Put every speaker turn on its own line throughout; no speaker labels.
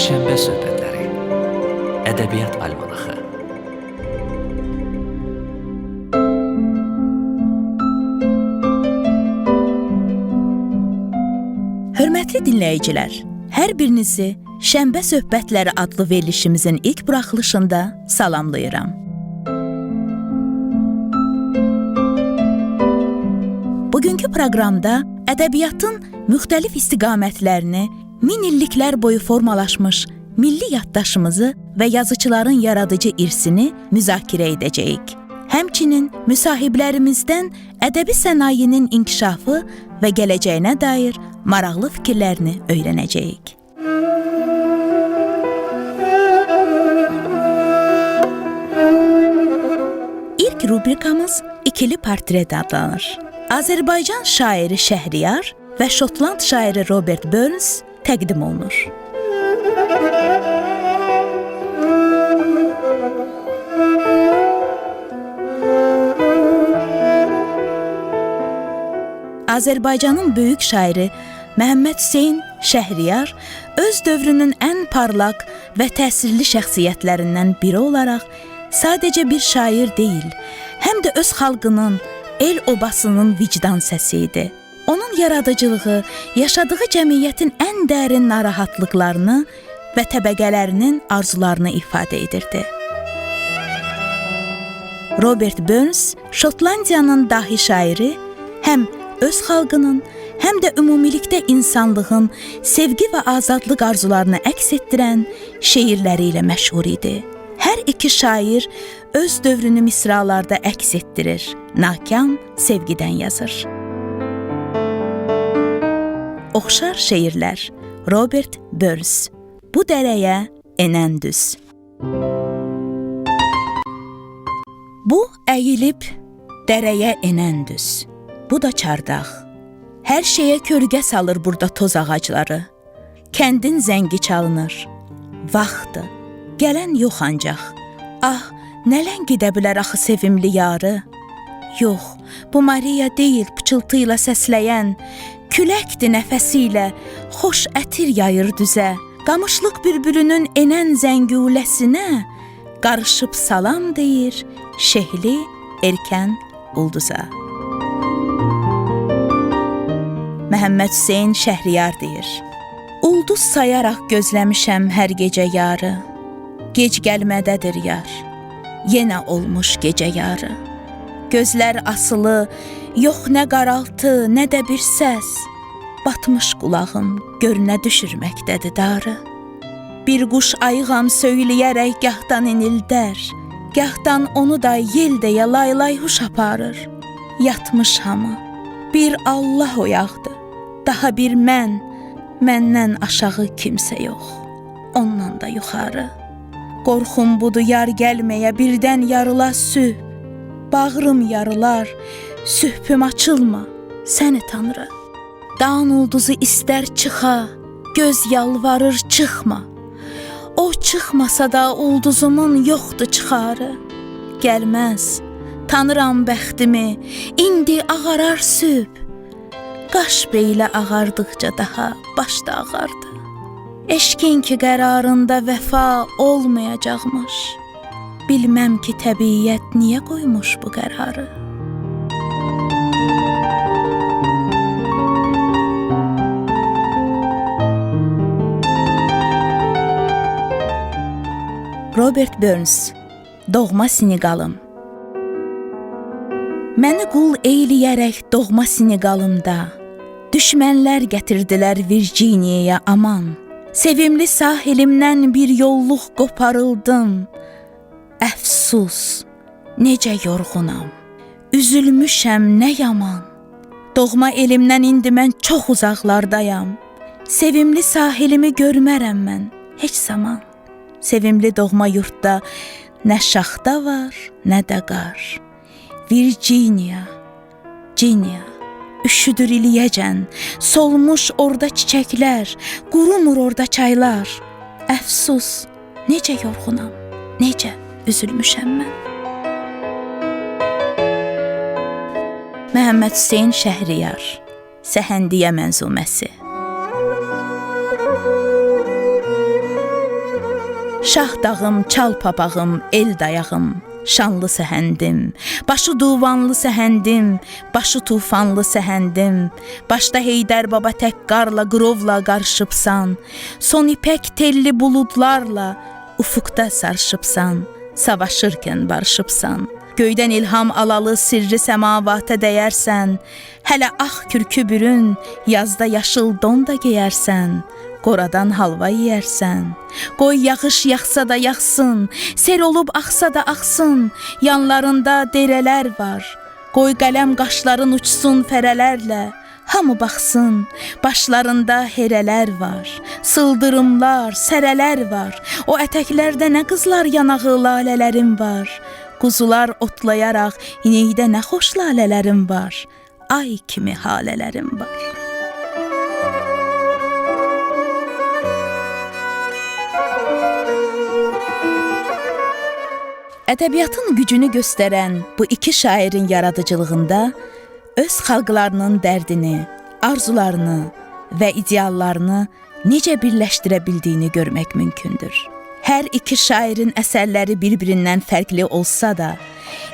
Şənbə söhbətləri. Ədəbiyyat almanaxı.
Hörmətli dinləyicilər, hər birinizi Şənbə söhbətləri adlı verilişimizin ilk buraxılışında salamlayıram. Bugünkü proqramda ədəbiyyatın müxtəlif istiqamətlərini, min illiklər boyu formalaşmış milli yaddaşımızı və yazıçıların yaradıcı irsini müzakirə edəcəyik. Həmçinin müsahiblərimizdən ədəbi sənayenin inkişafı və gələcəyinə dair maraqlı fikirlərini öyrənəcəyik. İlk rubrikamız ikili portret adlanır. Azərbaycan şairi Şəhriyar və Şotland şairi Robert Burns təqdim olunur. Azərbaycanın böyük şairi Məhəmməd Hüseyn Şəhriyar öz dövrünün ən parlaq və təsirli şəxsiyyətlərindən biri olaraq sadəcə bir şair deyil, həm də öz xalqının, el obasının vicdan səsi idi. Onun yaradıcılığı yaşadığı cəmiyyətin ən dərin narahatlıqlarını və təbəqələrinin arzularını ifadə edirdi. Robert Burns, Şotlandiyanın dahi şairi, həm öz xalqının, həm də ümumilikdə insanlığın sevgi və azadlıq arzularını əks etdirən şeirləri ilə məşhur idi. Hər iki şair öz dövrünü misralarda əks etdirir, nakam sevgidən yazır. Oxşar şeirlər, Robert Burns. Bu dərəyə enən düz. Bu əyilib dərəyə enən düz. Bu da çardaq. Hər şeyə kölgə salır burada toz ağacları. Kəndin zəngi çalınır. Vaxtdır, gələn yox ancaq. Ah, nələn gedə bilər axı sevimli yarı? Yox, bu Maria deyil pıçıltı ilə səsləyən, küləkdir nəfəsi ilə, xoş ətir yayır düzə. Qamışlıq bülbülünün enən zənguləsinə qarışıb salam deyir şehli erkən ulduza. Məhəmməd Hüseyn Şəhriyar deyir: Ulduz sayaraq gözləmişəm hər gecə yarı. Gec gəlmədədir yar, yenə olmuş gecə yarı. Gözlər asılı, yox nə qaraltı, nə də bir səs. Batmış qulağım, gör nə düşürməkdədir darı. Bir quş ayığam söyləyərək gahdan inildər, gahdan onu da yel deyə laylay huş aparır. Yatmış hamı, bir Allah oyaqdı, daha bir mən, məndən aşağı kimsə yox, ondan da yuxarı. Qorxum budur yar gəlməyə, birdən yarıla sübh. Bağrım yarılar, sübhüm açılma, səni Tanrı. Dağın ulduzu istər çıxa, göz yalvarır çıxma. O çıxmasa da ulduzumun yoxdur çıxarı. Gəlməz, tanıram bəxtimi, indi ağarar sübh. Qaş beylə ağardıqca daha başda ağardı. Eşkin ki qərarında vəfa olmayacaqmış. Bilməm ki təbiyyət niyə qoymuş bu qərarı. Robert Burns, Doğma Siniqalım. Məni qul eyləyərək doğma Siniqalımda düşmənlər gətirdilər Virginiyaya aman. Sevimli sahilimdən bir yolluq qoparıldım. Əfsus, necə yorğunam, üzülmüşəm nə yaman. Doğma elimdən indi mən çox uzaqlardayam. Sevimli sahilimi görmərəm mən heç zaman. Sevimli doğma yurtda nə şaxta var, nə də qar. Virginia, Cinia, üşüdür iliyəcən, solmuş orada çiçəklər, qurumur orada çaylar. Əfsus, necə yorğunam, necə üzülmüşəm mən. Məhəmməd Hüseyn Şəhriyar, Səhəndiyə mənzuməsi. Şah dağım, çal papağım, el dayağım, şanlı səhəndim, başı duvanlı səhəndim, başı tufanlı səhəndim, başda Heydər baba tək qarla, qırovla qarışıbsan, son ipək telli buludlarla ufuqda sarışıbsan, savaşırkən barışıbsan, göydən ilham alalı sirri səmavata dəyərsən, hələ ağ kürkü bürün, yazda yaşıl don da geyərsən, qoradan halva yeyərsən, qoy yağış yaxsa da yaxsın, sel olub axsa da axsın, yanlarında derələr var, qoy qələm qaşların uçsun fərələrlə, hamı baxsın, başlarında herələr var, sıldırımlar, sərələr var, o ətəklərdə nə qızlar yanağı lalələrim var, quzular otlayaraq inəkdə nə xoş lalələrim var, ay kimi halələrim var. Ədəbiyyatın gücünü göstərən bu iki şairin yaradıcılığında öz xalqlarının dərdini, arzularını və ideallarını necə birləşdirə bildiyini görmək mümkündür. Hər iki şairin əsərləri bir-birindən fərqli olsa da,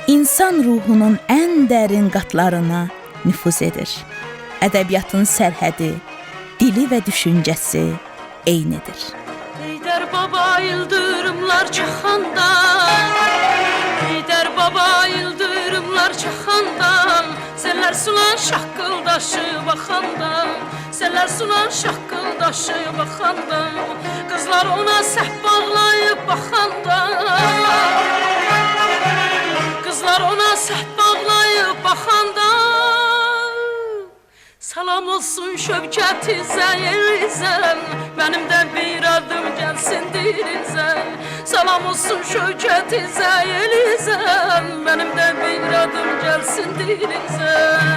insan ruhunun ən dərin qatlarına nüfuz edir. Ədəbiyyatın sərhədi, dili və düşüncəsi eynidir.
Heydər baba yıldırımlar çaxanda, Heydər baba yıldırımlar çaxanda, Sellər sulan şaqqıldaşı baxanda, Sellər sulan şaqqıldaşı baxanda, Qızlar ona səhv bağlayıb baxanda, Qızlar ona səhv bağlayıb baxanda, salam olsun şövkəti zəyilizən, mənim də bir adım gəlsin dirizən. Salam olsun şövkəti zəyilizən, mənim də bir adım gəlsin dirizən.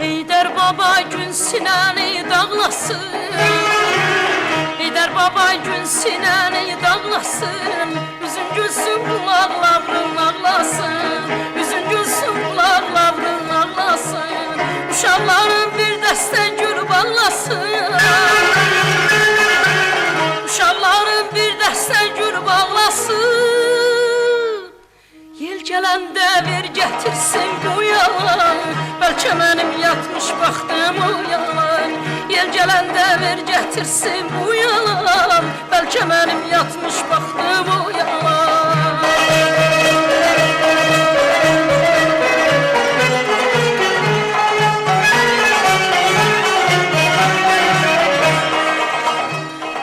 Heydər baba gün sinəni dağlasın, Heydər baba gün sinəni dağlasın, üzün gülsün qulaqların ağlasın, üzün gülsün qulaqların ağlasın, uşaqların bir dəstə gül bağlasın, uşaqların bir dəstə gül bağlasın, yel gələndə ver gətirsin bu yalan, bəlkə mənim yatmış baxdım o yalan. Yel gələndə ver gətirsin bu yalan, bəlkə mənim yatmış baxdım o yalan.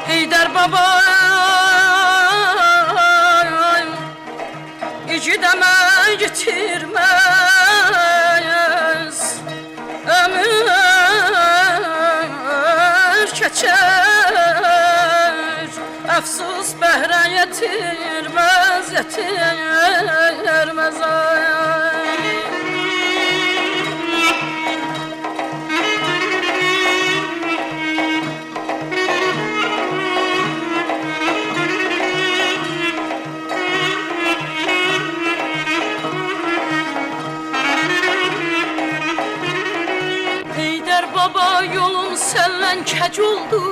Heydər baba igidəmə yitirməz, ömür keçər, əfsus bəhrə yetirməz, yetirməz ay. Heydər baba yolun səndən kəc oldu,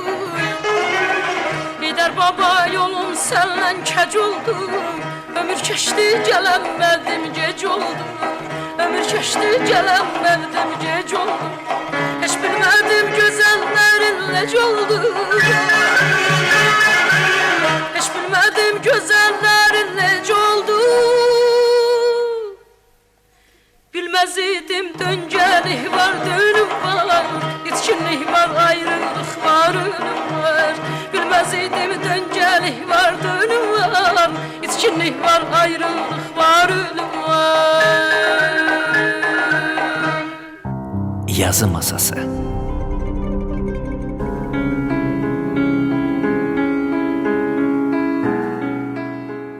Heydər baba yolum səndən kəc oldu, ömür keçdi gələnmədim gec oldu, ömür keçdi gələnmədim gec oldu, heç bilmədim gözəllərin nec oldu, heç bilmədim gözəllərin nec oldu, bilməz idim döngəlik var, dönüm var, itkinlik var, ayrılıq var, ölüm var. Bilməz idim döngəlik var, dönüm var, itkinlik var, ayrılıq var, ölüm var.
Yazı Masası.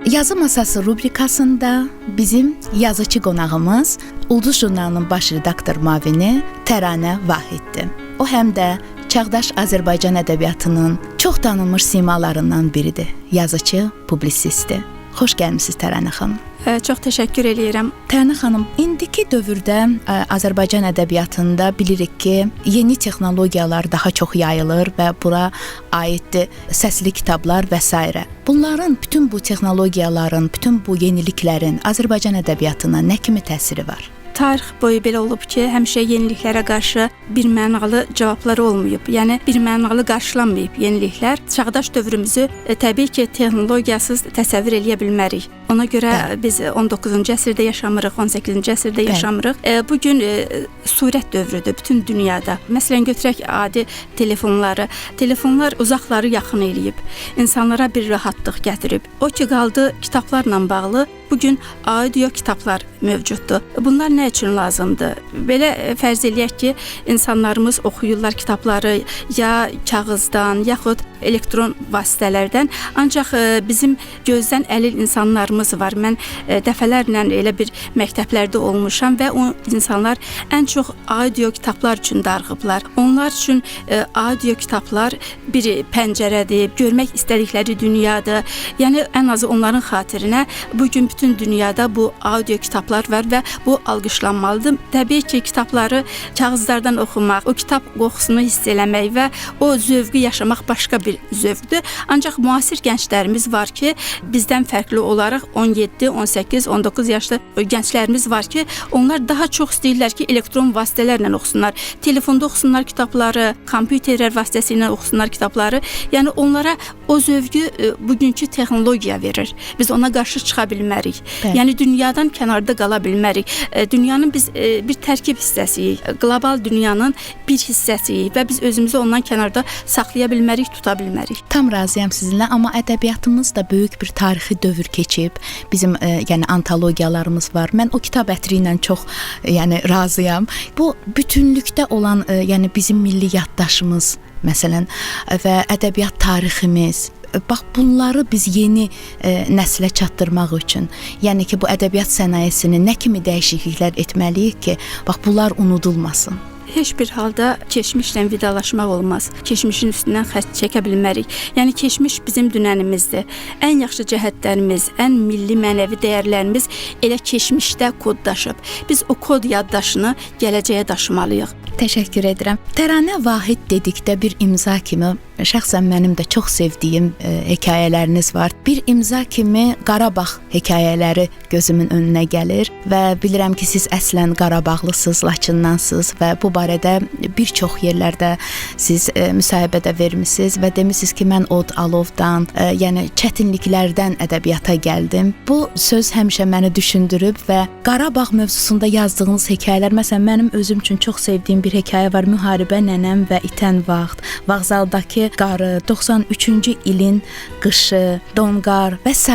Yazı Masası rubrikasında bizim yazıcı qonağımız Ulduz jurnalının baş redaktor müavini Təranə Vahiddir. O həm də çağdaş Azərbaycan ədəbiyyatının çox tanınmış simalarından biridir. Yazıcı, publisistdir. Xoş gəlmisiniz Təranə xanım.
Çox təşəkkür eləyirəm.
Tərnə xanım, indiki dövrdə Azərbaycan ədəbiyyatında bilirik ki, yeni texnologiyalar daha çox yayılır və bura aiddir səsli kitablar və s. Bunların, bütün bu texnologiyaların, bütün bu yeniliklərin Azərbaycan ədəbiyyatına nə kimi təsiri var?
Tarix boyu belə olub ki, həmişə yeniliklərə qarşı bir mənalı cavabları olmayıb. Yəni, bir mənalı qarşılanmayıb yeniliklər. Çağdaş dövrümüzü təbii ki, texnologiyasız təsəvvür eləyə bilmərik. Ona görə biz 19-cu əsrdə yaşamırıq, 18-ci əsrdə yaşamırıq. Bugün surət dövrüdür bütün dünyada. Məsələn, götürək adi telefonları. Telefonlar uzaqları yaxın eləyib, insanlara bir rahatlıq gətirib. O ki, qaldı kitablarla bağlı, bugün audio kitablar mövcuddur. Bunlar nə üçün lazımdır? Belə fərz eləyək ki, insanlarımız oxuyurlar kitabları ya kağızdan, yaxud elektron vasitələrdən. Ancaq bizim gözdən əlil insanlarımız var. Mən dəfələrlə elə bir məktəblərdə olmuşam və o insanlar ən çox audio kitablar üçün darıxıblar. Onlar üçün audio kitablar bir pəncərədir, görmək istədikləri dünyadır. Yəni, ən azı onların xatirinə bugün bütün dünyada bu audio kitablar var və bu alqışlanmalıdır. Təbii ki, kitabları kağızlardan oxumaq, o kitab qoxusunu hiss eləmək və o zövqü yaşamaq başqa bir zövqdür. Ancaq müasir gənclərimiz var ki, bizdən fərqli olaraq 17, 18, 19 yaşlı gənclərimiz var ki, onlar daha çox istəyirlər ki, elektron vasitələrlə oxusunlar. Telefonda oxusunlar kitabları, kompüterlər vasitəsilə oxusunlar kitabları. Yəni, onlara o zövqü bugünkü texnologiya verir. Biz ona qarşı çıxa bilmərik. Yəni, dünyadan kənarda qala bilmərik. Dünyanın biz bir tərkib hissəsiyik. Qlobal dünyanın bir hissəsiyik və biz özümüzü ondan kənarda saxlaya bilmərik, tuta bilmərik.
Tam razıyam sizinlə, amma ədəbiyyatımız da böyük bir tarixi dövr keçib. Bizim yəni antologiyalarımız var. Mən o kitab ətri ilə çox razıyam. Bu bütünlükdə olan yəni bizim milli yaddaşımız məsələn və ədəbiyyat tariximiz, bax bunları biz yeni nəslə çatdırmaq üçün, yəni ki, bu ədəbiyyat sənayesini nə kimi dəyişikliklər etməliyik ki, bax bunlar unudulmasın.
Heç bir halda keçmişlə vidalaşmaq olmaz. Keçmişin üstündən xətt çəkə bilmərik. Yəni, keçmiş bizim dünənimizdir. Ən yaxşı cəhətlərimiz, ən milli mənəvi dəyərlərimiz elə keçmişdə koddaşıb. Biz o kod yaddaşını gələcəyə daşımalıyıq.
Təşəkkür edirəm. Təranə Vahid dedikdə bir imza kimi, şəxsən mənim də çox sevdiyim hekayələriniz var. Bir imza kimi Qarabağ hekayələri gözümün önünə gəlir və bilirəm ki, siz əslən Qarabağlısınız, Laçındansınız və bu barədə bir çox yerlərdə siz müsahibədə vermisiniz və demisiniz ki, mən od, alovdan, yəni çətinliklərdən ədəbiyyata gəldim. Bu söz həmişə məni düşündürüb və Qarabağ mövzusunda yazdığınız hekayələr, məsələn, mənim özüm üçün çox sevdiyim bir hekayə var. Müharibə nənəm və itən vaxt, Vağzaldakı qarı, 93-cü ilin qışı, donqar və s.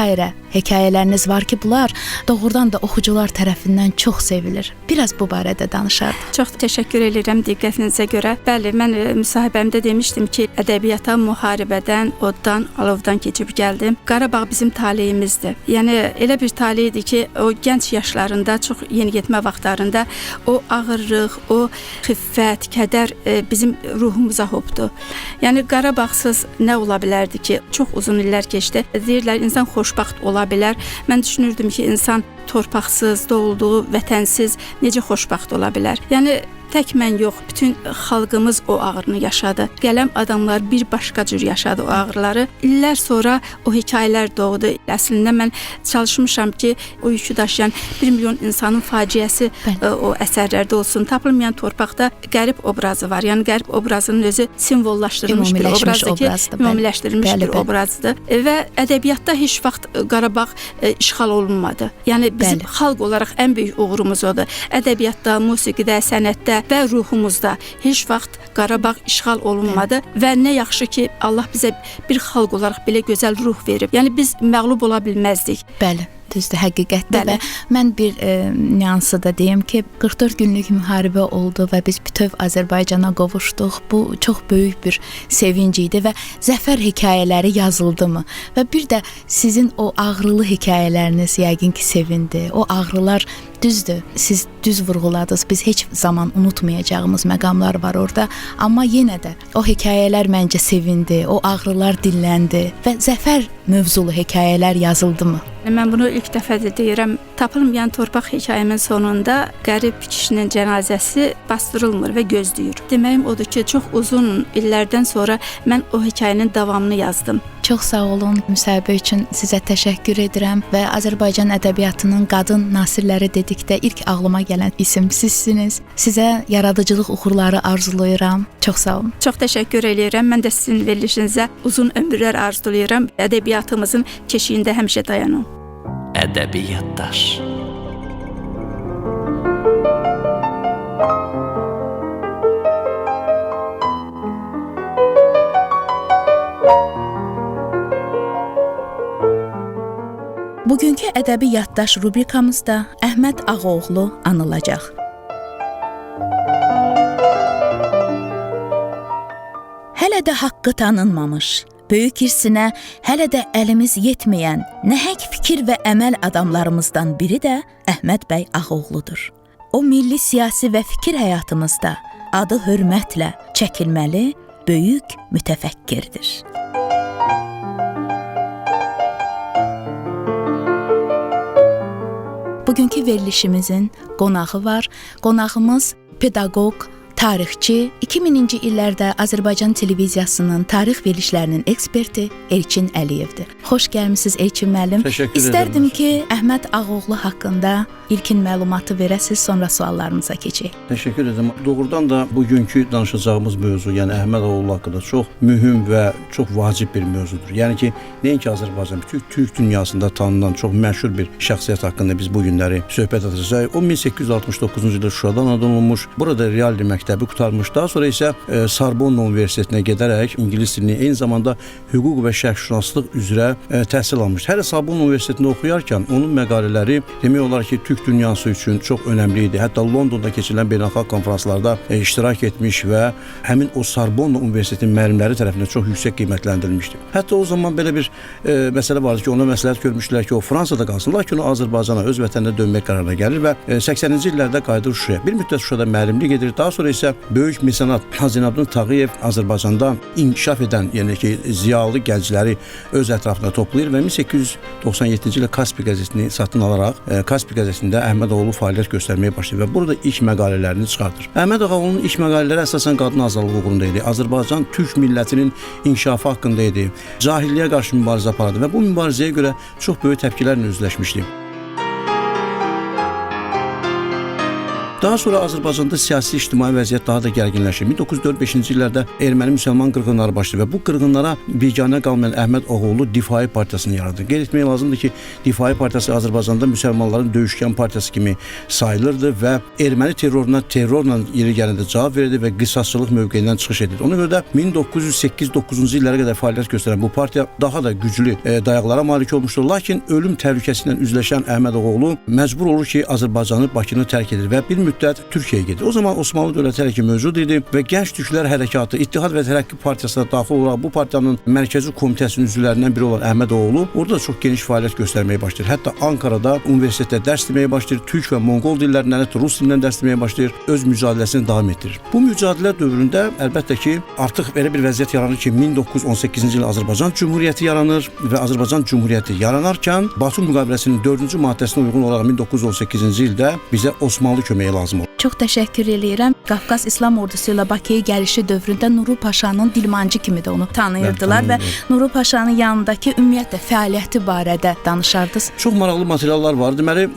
hekayələriniz var ki, bunlar doğrudan da oxucular tərəfindən çox sevilir. Biraz bu barədə danışardıq.
Çox təşəkkür edirəm diqqətinizə görə. Bəli, mən müsahibəmdə demişdim ki, ədəbiyyata müharibədən, oddan, alovdan keçib gəldim. Qarabağ bizim taleyimizdir. Yəni, elə bir taleydir ki, o gənc yaşlarında, çox yeniyetmə vaxtlarında o ağırlıq, o xiffət, kədər bizim ruhumuza hopdu. Yəni, Qarabağsız nə ola bilərdi ki, çox uzun illər keçdi. Deyirlər, insan xoşbaxt ola bilər. Mən düşünürdüm ki, insan torpaqsız, doğulduğu vətənsiz necə xoşbaxt ola bilər? Yəni, tək mən yox, bütün xalqımız o ağrını yaşadı. Qələm adamlar bir başqa cür yaşadı o ağrıları. İllər sonra o hekayələr doğdu. Əslində mən çalışmışam ki, o yükü daşıyan 1 milyon insanın faciəsi o əsərlərdə olsun. Tapılmayan torpaqda qərib obrazı var. Yəni qərib obrazının özü simvollaşdırılmış bir obrazdır ki, ümumiləşdirilmiş bir obrazdır. Və ədəbiyyatda heç vaxt Qarabağ işğal olunmadı. Yəni bizim xalq olaraq ən böyük uğurumuz odur. Ədəbiyyatda, musiqidə, sənətdə və ruhumuzda heç vaxt Qarabağ işğal olunmadı və nə yaxşı ki, Allah bizə bir xalq olaraq belə gözəl ruh verib. Yəni biz məğlub ola bilməzdik.
Bəli. Düzdür, həqiqətdə və mən bir nüansı da deyim ki, 44 günlük müharibə oldu və biz bütöv Azərbaycana qovuşduq. Bu çox böyük bir sevinc idi və zəfər hekayələri yazıldı mı? Və bir də sizin o ağrılı hekayələriniz yəqin ki, sevindi. O ağrılar düzdür, siz düz vurğuladınız. Biz heç zaman unutmayacağımız məqamlar var orada. Amma yenə də o hekayələr məncə sevindi, o ağrılar dilləndi və zəfər mövzulu hekayələr yazıldı mı?
Mən bunu ilk dəfədir deyirəm. Tapılmayan torpaq hekayəmin sonunda qərib kişinin cənazəsi bastırılmır və gözləyir. Deməyim odur ki, çox uzun illərdən sonra mən o hekayənin davamını yazdım.
Çox sağ olun, müsahibə üçün sizə təşəkkür edirəm və Azərbaycan ədəbiyyatının qadın nasirləri dedikdə ilk ağlıma gələn isim sizsiniz. Sizə yaradıcılıq uğurları arzulayıram. Çox sağ olun.
Çox təşəkkür edirəm. Mən də sizin verilişinizə uzun ömürlər arzulayıram. Ədəbiyyatımızın keşiyində həmişə dayanın.
Ədəbi yaddaş.
Bugünkü ədəbi yaddaş rubrikamızda Əhməd Ağaoğlu anılacaq. Hələ də haqqı tanınmamış, böyük hirsinə hələ də əlimiz yetməyən nəhəng fikir və əməl adamlarımızdan biri də Əhməd bəy Ağaoğludur. O milli siyasi və fikir həyatımızda adı hörmətlə çəkilməli böyük mütəfəkkirdir. Bugünkü verilişimizin qonağı var. Qonağımız pedaqoq, tarixçi, 2000-ci illərdə Azərbaycan televiziyasının tarix verilişlərinin eksperti Elçin Əliyevdir. Xoş gəlmisiniz Elçin müəllim.
Təşəkkür edirəm.
İstərdim ki, Əhməd Ağaoğlu haqqında ilkin məlumatı verəsiz, sonra suallarımıza keçək.
Təşəkkür edirəm. Doğrudan da bugünkü danışacağımız mövzu, yəni Əhməd Ağaoğlu haqqında çox mühüm və çox vacib bir mövzudur. Yəni ki, nəinki Azərbaycan, bütün Türk dünyasında tanınan çox məşhur bir şəxsiyyət haqqında biz bu günləri söhbət edəcəyik. O 1869-cu ildə Şuşada anadan olmuş, burada real məktəbi qurtarmış. Daha sonra isə Sorbonne Universitetinə gedərək ingilis dilini, eyni zamanda hüquq və şərqşünaslıq üzrə təhsil almış. Hələ Sorbonne Universitetində oxuyarkən onun məqalələri demək olar ki, Türk dünyası üçün çox önəmli idi. Hətta Londonda keçirilən beynəlxalq konfranslarda iştirak etmiş və həmin o Sorbonne Universitetinin müəllimləri tərəfindən çox yüksək qiymətləndirilmişdi. Hətta o zaman belə bir məsələ vardı ki, ona məsləhət görmüşdülər ki, o Fransada qalsın, lakin o Azərbaycana, öz vətəninə dönmək qərarına gəlir və 80-ci illərdə qayıdır Şuşaya. Bir müddət Şuşada müəllimlik edir. Daha sonra isə böyük mesenat Zeynalabdin Tağıyev Azərbaycanda inkişaf edən, yəni ki, ziyalı gəncləri öz ətrafına toplayır və 1897-ci ildə Kaspi qəzetini satın alaraq Kaspi qəzetində Əhməd Ağaoğlu fəaliyyət göstərməyə başlayır və burada ilk məqalələrini çıxardır. Əhməd Ağaoğlu'nun ilk məqalələri əsasən qadın azadlığı uğrunda idi. Azərbaycan Türk millətinin inkişafı haqqında idi. Cahilliyə qarşı mübarizə apardı və bu mübarizəyə görə çox böyük təpkilərlə üzləşmişdi. Daha sonra Azərbaycanda siyasi ictimai vəziyyət daha da gərginləşir. 1904-5-ci illərdə erməni-müsəlman qırğınları başlayır və bu qırğınlara biganə qalmayan Əhməd Ağaoğlu Difai partiyasını yaradır. Qeyd etmək lazımdır ki, Difai partiyası Azərbaycanda müsəlmanların döyüşkən partiyası kimi sayılırdı və erməni terrorla yeri gəlində cavab verirdi və qisasçılıq mövqeyindən çıxış edirdi. Ona görə də 1908-9-cu illərə qədər fəaliyyət göstərən bu partiya daha da güclü dayaqlara malik olmuşdur. Lakin ölüm təhlükəsi ilə üzləşən Əhməd Ağaoğlu məcbur olur ki, Azərbaycanı, Bakını tərk edir və bir müddət Türkiyəyə gedir. O zaman Osmanlı dövləti hələ ki mövcud idi və Gənc Türklər Hərəkatı, İttihad və Tərəqqi partiyasına daxil olaraq bu partiyanın mərkəzi komitəsinin üzvlərindən biri olan Əhməd Ağaoğlu orada çox geniş fəaliyyət göstərməyə başlayır. Hətta Ankarada universitetdə dərs deməyə başlayır, türk və monqol dillərindən, hətta rus dilindən dərs deməyə başlayır, öz mücadeləsini davam etdirir. Bu mücadilə dövründə əlbəttə ki, artıq belə bir vəziyyət yaranır ki, 1918-ci il Azərbaycan Cümhuriyyəti yaranır və Azərbaycan Cümhuriyyəti yaranarkən Batum müqaviləsinin 4-cü maddəsinə uyğun olaraq 1918-ci ildə bizə Osmanlı köməyi lazım olur.
Çox təşəkkür eləyirəm. Qafqaz İslam Ordusu ilə Bakıya gəlişi dövründə Nuru Paşanın dilmancı kimi də onu tanıyırdılar və Nuru Paşanın yanındakı ümumiyyətlə fəaliyyəti barədə danışardınız.
Çox maraqlı materiallar var. Deməli,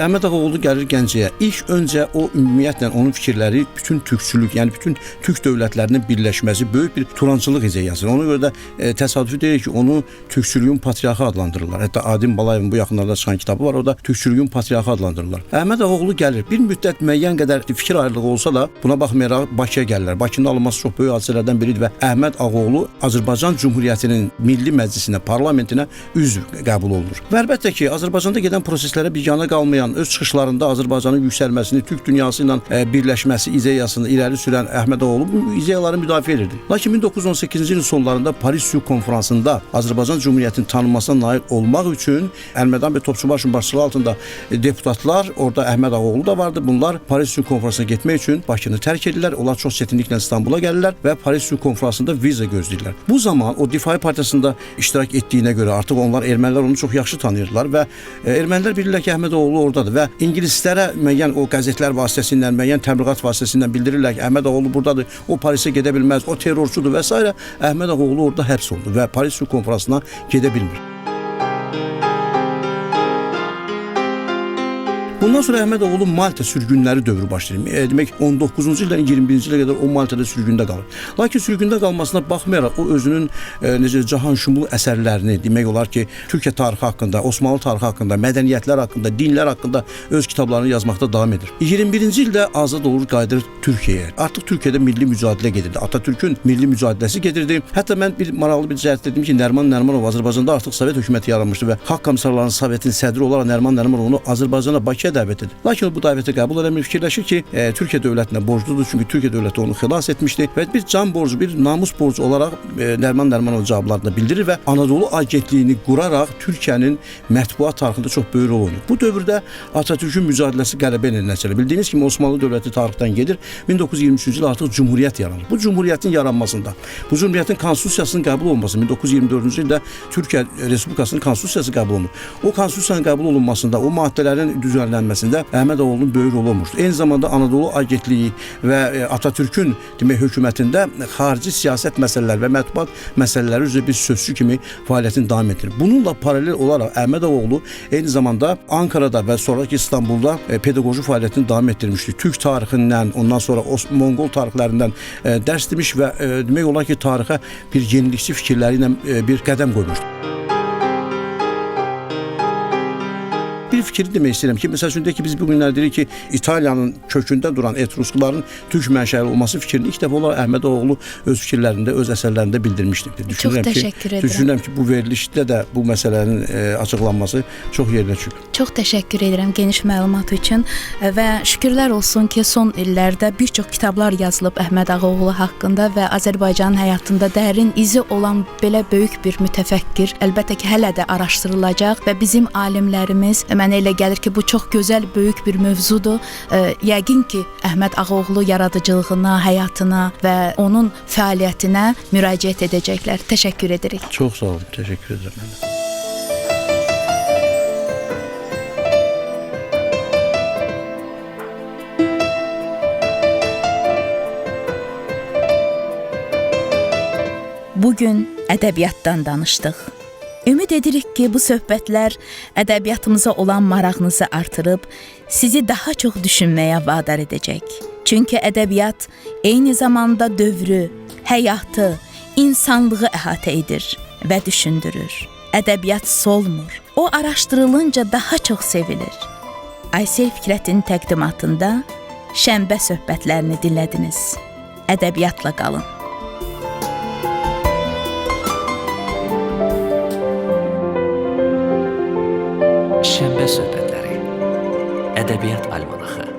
Əhməd Ağaoğlu gəlir Gəncəyə. İlk öncə o ümumiyyətlə onun fikirləri bütün türkçülük, yəni bütün türk dövlətlərinin birləşməsi böyük bir turançılıq ideyasıdır. Ona görə də təsadüfi deyil ki, onu türkçülüyün patriarxı adlandırırlar. Hətta Adem Balayevin bu yaxınlarda çıxan kitabı var, orada türkçülüyün patriarxı adlandırırlar. Əhməd Ağaoğlu gəlir. Bir müddət müəyyən qədər fikir ayrılığı olsa da buna baxmayaraq Bakıya gəlirlər. Bakının alınması çox böyük hadisələrdən biridir və Əhməd Ağaoğlu Azərbaycan Cümhuriyyətinin Milli Məclisinə, parlamentinə üzv qəbul olunur. Və əlbəttə ki, Azərbaycanda gedən proseslərə biganə qalmayan, öz çıxışlarında Azərbaycanın yüksəlməsini, Türk dünyası ilə birləşməsi ideyasını irəli sürən Əhməd Ağaoğlu bu ideyaları müdafiə edirdi. Lakin 1918-ci ilin sonlarında Paris Sülh konfransında Azərbaycan Cümhuriyyətinin tanınmasına nail olmaq üçün Əlmədan bəy Topçubaşın başçılığı altında deputatlar, orada Əhməd Ağaoğlu da vardı. Bunlar Paris Sülh konfransına getmək üçün Bakıdan Bakını tərk edirlər. Onlar çox çətinliklə İstanbula gəlirlər və Paris Sülh Konfransında viza gözləyirlər. Bu zaman o Difai Partiyasında iştirak etdiyinə görə artıq onlar ermənilər onu çox yaxşı tanıyırlar və ermənilər bilirlər ki, Əhmədoğlu oradadır və ingilislərə müəyyən o qəzetlər vasitəsilə, müəyyən təbliğat vasitəsilə bildirirlər ki, Əhmədoğlu buradadır, o Parisə gedə bilməz, o terrorçudur və s. Əhmədoğlu orada həbs oldu və Paris Sülh Konfransına gedə bilmir. Bundan sonra Əhmədoğlu Malta sürgünləri dövrü başlayır. Demək 19-cu ildən 21-ci ilə qədər o Maltada sürgündə qalır. Lakin sürgündə qalmasına baxmayaraq o özünün necə cahanşumul əsərlərini, demək olar ki, Türkiyə tarixi haqqında, Osmanlı tarixi haqqında, mədəniyyətlər haqqında, dinlər haqqında öz kitablarını yazmaqda davam edir. 21-ci ildə azad olur, qayıdır Türkiyəyə. Artıq Türkiyədə milli mücadilə gedirdi. Atatürkün milli mücadiləsi gedirdi. Hətta mən bir maraqlı bir cəhət dedim ki, Nəriman Nərimanov Azərbaycanda artıq Sovet hökuməti yaranmışdı və Xalq Komissarlarının Sovetinin sədri olaraq Nəriman Nərimanov onu Azərbaycana, Bakıya dəvət edir. Lakin o bu dəvəti qəbul edəmir, fikirləşir ki, Türkiyə dövlətinə borcludur, çünki Türkiyə dövləti onu xilas etmişdi və bir can borcu, bir namus borcu olaraq Nəriman Nərimanov cavablarında bildirir və Anadolu Agentliyini quraraq Türkiyənin mətbuat tarixində çox böyük rol oynayır. Bu dövrdə Atatürkün mücadiləsi qələbə ilə nəticələnir. Bildiyiniz kimi Osmanlı dövləti tarixdən gedir. 1923-cü il artıq Cumhuriyyət yaranır. Bu Cumhuriyyətin yaranmasında, bu Cumhuriyyətin konstitusiyasının qəbul olunması 1924-cü ildə Türkiyə Respublikasının konstitusiyası qəbul olunur. O konstitusiyanın qəbul olunmasında, o maddələrin düzənlənməsində Əhmədoğlu'nun böyük rolu olmuşdur. Eyni zamanda Anadolu Agentliyi və Atatürkün demək hökumətində xarici siyasət məsələləri və mətbuat məsələləri üzrə bir sözçü kimi fəaliyyətini davam etdirir. Bununla paralel olaraq Əhmədoğlu eyni zamanda Ankara'da və sonraki İstanbul'da pedaqoji fəaliyyətini davam etdirmişdir. Türk tarixindən, ondan sonra Mongol tarixlərindən dərs demiş və demək olar ki, tarixə bir yenilikçi fikirləri ilə bir qədəm qoymuşdur. Bir fikri demək istəyirəm ki, məsəl üçün ki, biz bu günlər deyirik ki, İtaliyanın kökündə duran Etruskuların türk mənşəli olması fikrini ilk dəfə olaraq Əhmədoğlu öz fikirlərində, öz əsərlərində bildirmişdir.
Çox təşəkkür edirəm.
Düşünürəm ki, bu verilişdə də bu məsələnin açıqlanması çox yerinə düşüb.
Çox təşəkkür edirəm geniş məlumat üçün və şükürlər olsun ki, son illərdə bir çox kitablar yazılıb Əhməd Ağaoğlu haqqında və Azərbaycanın həyatında dərin izi olan belə böyük bir mütəfəkkir əlbəttə ki, hələ də araşdırılacaq və bizim alimlərimiz, mənə elə gəlir ki, bu çox gözəl, böyük bir mövzudur. Yəqin ki, Əhməd Ağaoğlu yaradıcılığına, həyatına və onun fəaliyyətinə müraciət edəcəklər. Təşəkkür edirik.
Çox sağ olun, təşəkkür edirəm.
Bugün ədəbiyyatdan danışdıq. Ümid edirik ki, bu söhbətlər ədəbiyyatımıza olan marağınızı artırıb, sizi daha çox düşünməyə vadar edəcək. Çünki ədəbiyyat eyni zamanda dövrü, həyatı, insanlığı əhatə edir və düşündürür. Ədəbiyyat solmur, o araşdırılınca daha çox sevilir. Aysel Fikrətin təqdimatında şənbə söhbətlərini dinlədiniz. Ədəbiyyatla qalın.
Şənbə söhbətləri. Ədəbiyyat almanaxı.